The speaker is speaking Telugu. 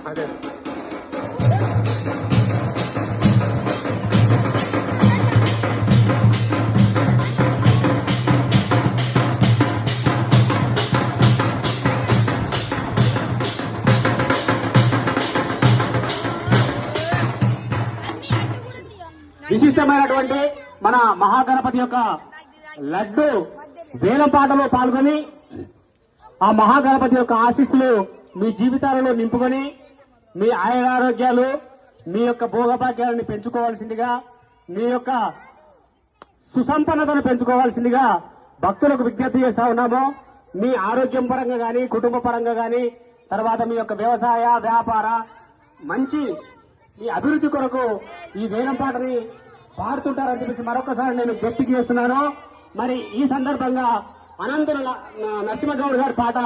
అదే విశిష్టమైనటువంటి మన మహాగణపతి యొక్క లడ్డు వేలం పాటలో పాల్గొని ఆ మహాగణపతి యొక్క ఆశీస్సులు మీ జీవితాలలో నింపుకొని మీ ఆయురారోగ్యాలు మీ యొక్క భోగభాగ్యాలను పెంచుకోవాల్సిందిగా మీ యొక్క సుసంపన్నతను పెంచుకోవాల్సిందిగా భక్తులకు విజ్ఞప్తి చేస్తా ఉన్నాము. మీ ఆరోగ్యం పరంగా గాని కుటుంబ పరంగా గాని తర్వాత మీ యొక్క వ్యవసాయ వ్యాపార మంచి ఈ అభివృద్ధి కొరకు ఈ వేలం పాటని పాడుతుంటారని చెప్పేసి మరొకసారి నేను గుర్తు చేస్తున్నాను. మరి ఈ సందర్భంగా అనంతర నరసింహగౌడ్ గారి పాట